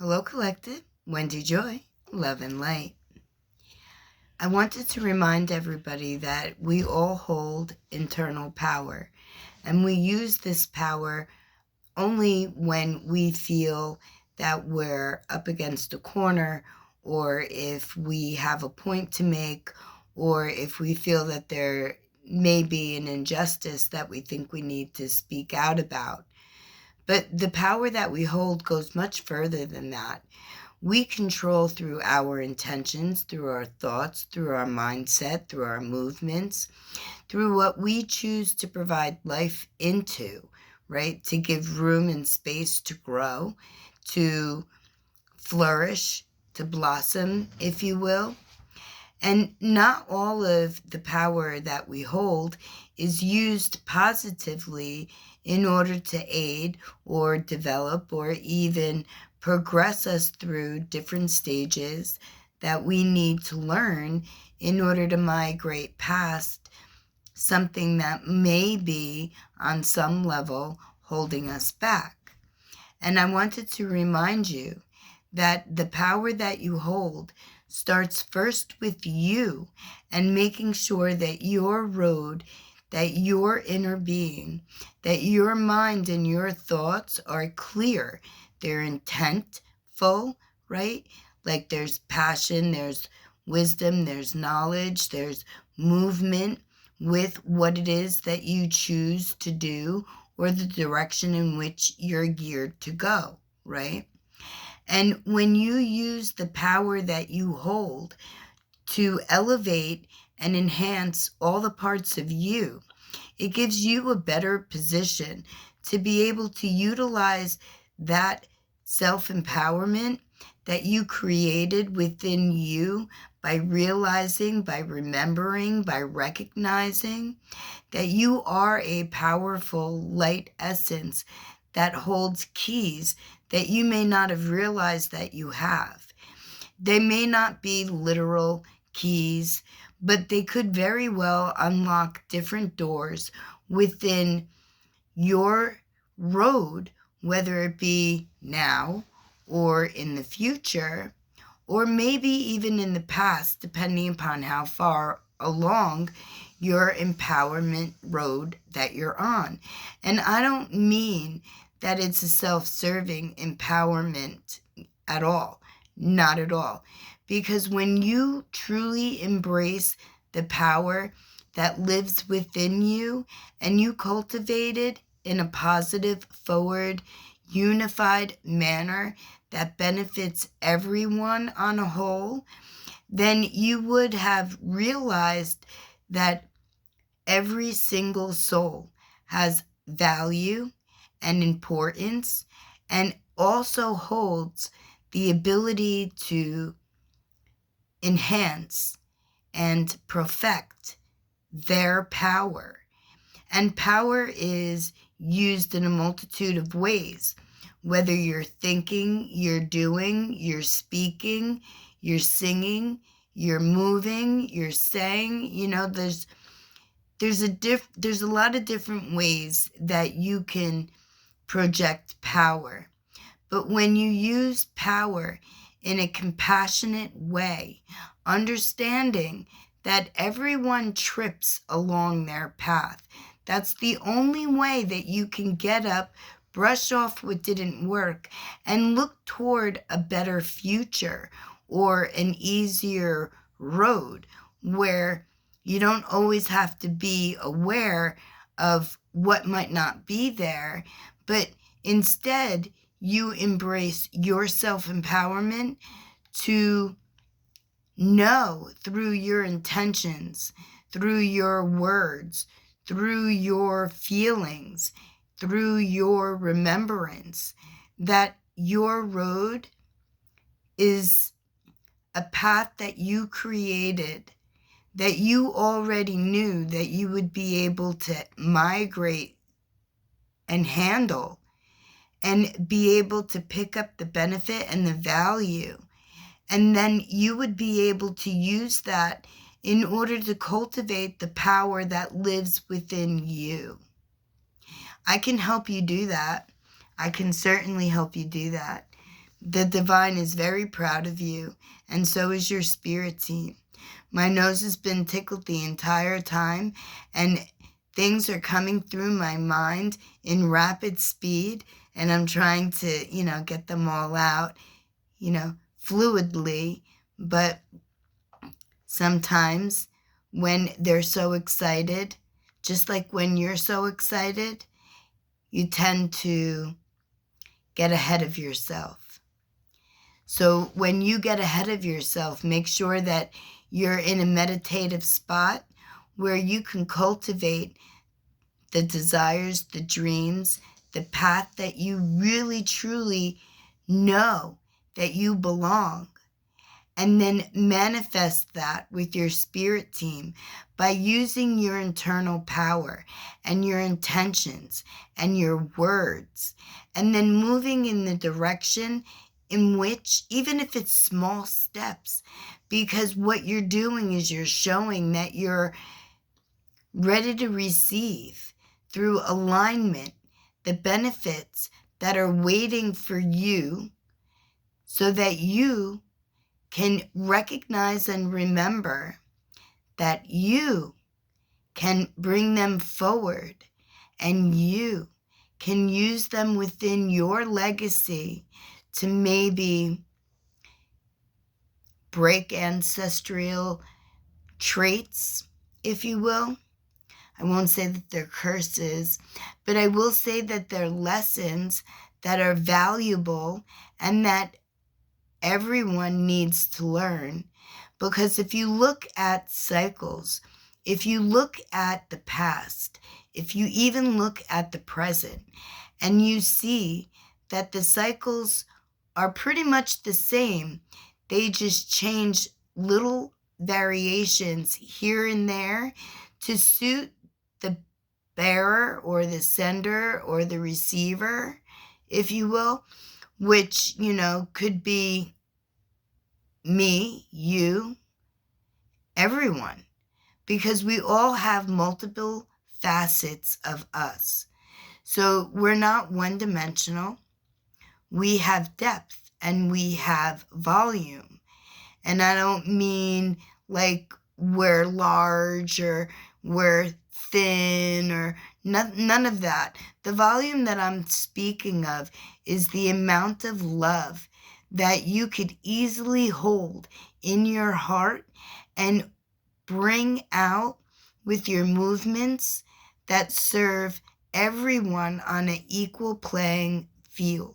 Hello, Collective. Wendy Joy, Love and Light. I wanted to remind everybody that we all hold internal power, and we use this power only when we feel that we're up against a corner, or if we have a point to make, or if we feel that there may be an injustice that we think we need to speak out about. But the power that we hold goes much further than that. We control through our intentions, through our thoughts, through our mindset, through our movements, through what we choose to provide life into, right? To give room and space to grow, to flourish, to blossom, if you will. And not all of the power that we hold is used positively in order to aid or develop or even progress us through different stages that we need to learn in order to migrate past something that may be on some level holding us back. And I wanted to remind you that the power that you hold starts first with you and making sure that your road, that your inner being, that your mind and your thoughts are clear. They're intentful, right? Like there's passion, there's wisdom, there's knowledge, there's movement with what it is that you choose to do or the direction in which you're geared to go, right? And when you use the power that you hold to elevate and enhance all the parts of you, it gives you a better position to be able to utilize that self-empowerment that you created within you by realizing, by remembering, by recognizing that you are a powerful light essence that holds keys that you may not have realized that you have. They may not be literal keys, but they could very well unlock different doors within your road, whether it be now or in the future, or maybe even in the past, depending upon how far along your empowerment road that you're on. And I don't mean that it's a self-serving empowerment at all. Not at all. Because when you truly embrace the power that lives within you and you cultivate it in a positive, forward, unified manner that benefits everyone on a whole, then you would have realized that every single soul has value and importance and also holds the ability to enhance and perfect their power. And power is used in a multitude of ways, whether you're thinking, you're doing, you're speaking, you're singing, you're moving, you're saying, there's a lot of different ways that you can project power. But when you use power in a compassionate way, understanding that everyone trips along their path, that's the only way that you can get up, brush off what didn't work, and look toward a better future or an easier road where you don't always have to be aware of what might not be there, but instead you embrace your self-empowerment to know through your intentions, through your words, through your feelings, through your remembrance, that your road is a path that you created, that you already knew that you would be able to migrate and handle and be able to pick up the benefit and the value. And then you would be able to use that in order to cultivate the power that lives within you. I can help you do that. I can certainly help you do that The divine is very proud of you, and so is your spirit team. My nose has been tickled the entire time, and things are coming through my mind in rapid speed, and I'm trying to, get them all out, fluidly. But sometimes when they're so excited, just like when you're so excited, you tend to get ahead of yourself. So when you get ahead of yourself, make sure that you're in a meditative spot where you can cultivate the desires, the dreams, the path that you really, truly know that you belong. And then manifest that with your spirit team by using your internal power and your intentions and your words. And then moving in the direction in which, even if it's small steps, because what you're doing is you're showing that you're ready to receive through alignment the benefits that are waiting for you so that you can recognize and remember that you can bring them forward and you can use them within your legacy to maybe break ancestral traits, if you will. I won't say that they're curses, but I will say that they're lessons that are valuable and that everyone needs to learn. Because if you look at cycles, if you look at the past, if you even look at the present, and you see that the cycles are pretty much the same, they just change little variations here and there to suit the bearer or the sender or the receiver, if you will, which, could be me, you, everyone, because we all have multiple facets of us. So we're not one-dimensional. We have depth and we have volume. And I don't mean like we're large or we're thin or none of that. The volume that I'm speaking of is the amount of love that you could easily hold in your heart and bring out with your movements that serve everyone on an equal playing field.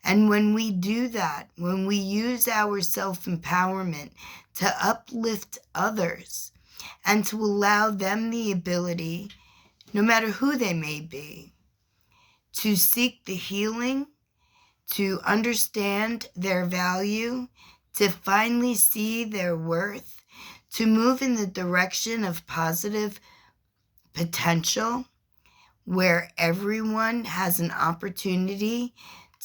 And when we do that, when we use our self-empowerment to uplift others and to allow them the ability, no matter who they may be, to seek the healing, to understand their value, to finally see their worth, to move in the direction of positive potential, where everyone has an opportunity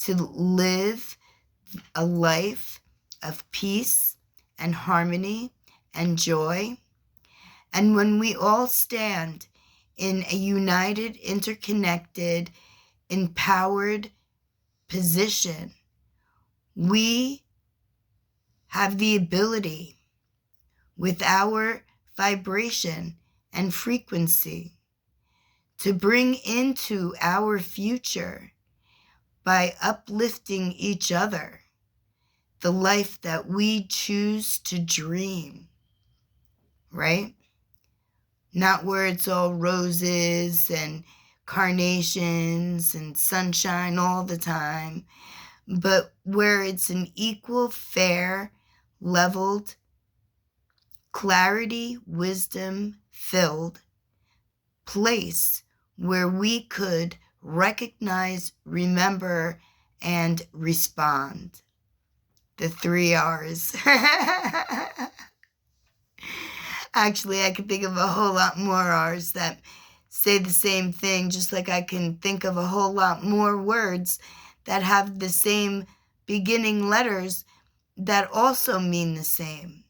to live a life of peace and harmony and joy. And when we all stand in a united, interconnected, empowered position, we have the ability with our vibration and frequency to bring into our future, by uplifting each other, the life that we choose to dream, right? Not where it's all roses and carnations and sunshine all the time, but where it's an equal, fair, leveled, clarity, wisdom filled place where we could recognize, remember, and respond. The 3 R's. Actually, I can think of a whole lot more R's that say the same thing, just like I can think of a whole lot more words that have the same beginning letters that also mean the same.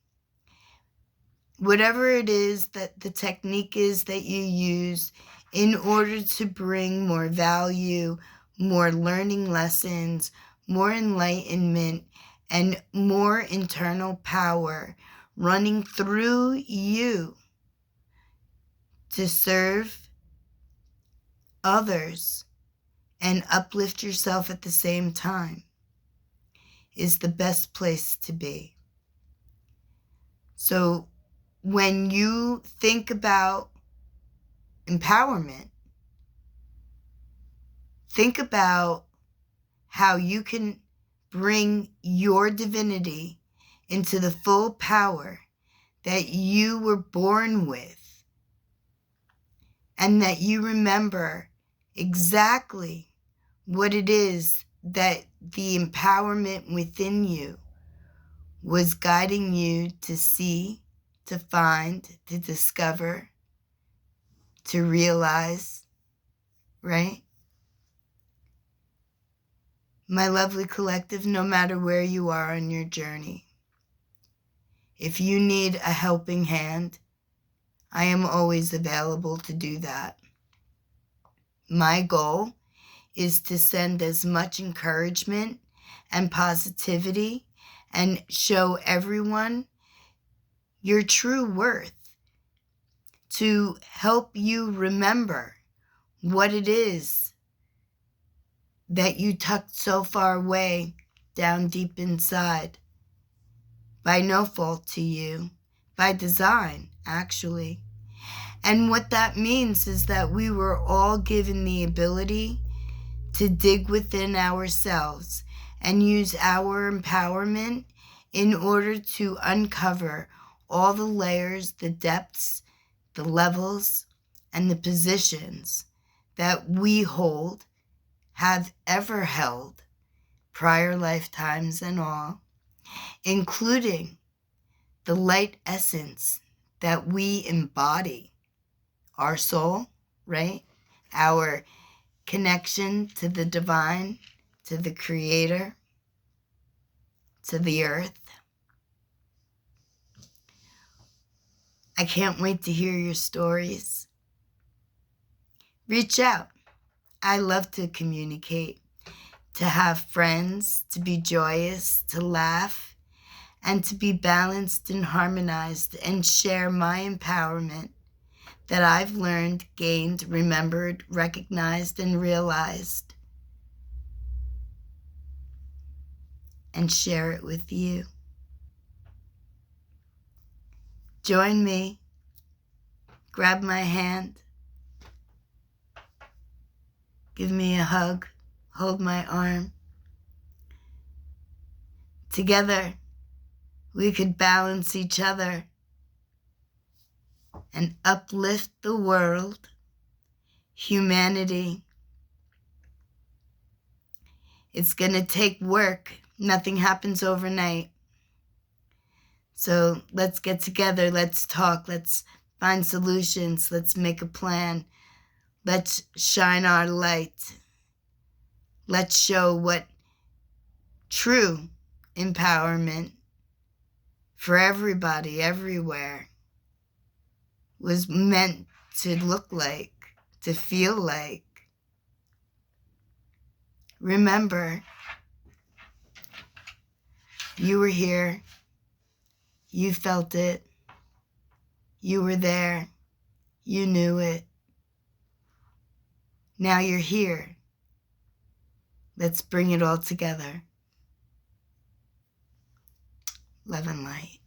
Whatever it is that the technique is that you use in order to bring more value, more learning lessons, more enlightenment, and more internal power running through you to serve others and uplift yourself at the same time is the best place to be. So when you think about empowerment, think about how you can bring your divinity into the full power that you were born with, and that you remember exactly what it is that the empowerment within you was guiding you to see, to find, to discover, to realize, right? My lovely collective, no matter where you are on your journey, if you need a helping hand, I am always available to do that. My goal is to send as much encouragement and positivity and show everyone your true worth, to help you remember what it is that you tucked so far away down deep inside, by no fault to you, by design, actually. And what that means is that we were all given the ability to dig within ourselves and use our empowerment in order to uncover all the layers, the depths, the levels, and the positions that we hold, have ever held, prior lifetimes and all, including the light essence that we embody, our soul, right? Our connection to the divine, to the creator, to the earth. I can't wait to hear your stories. Reach out. I love to communicate, to have friends, to be joyous, to laugh, and to be balanced and harmonized, and share my empowerment that I've learned, gained, remembered, recognized, and realized, and share it with you. Join me. Grab my hand. Give me a hug. Hold my arm. Together, we could balance each other and uplift the world, humanity. It's going to take work. Nothing happens overnight. So let's get together. Let's talk. Let's find solutions. Let's make a plan. Let's shine our light. Let's show what true empowerment for everybody, everywhere, was meant to look like, to feel like. Remember, you were here, you felt it, you were there, you knew it. Now you're here. Let's bring it all together. Love and light.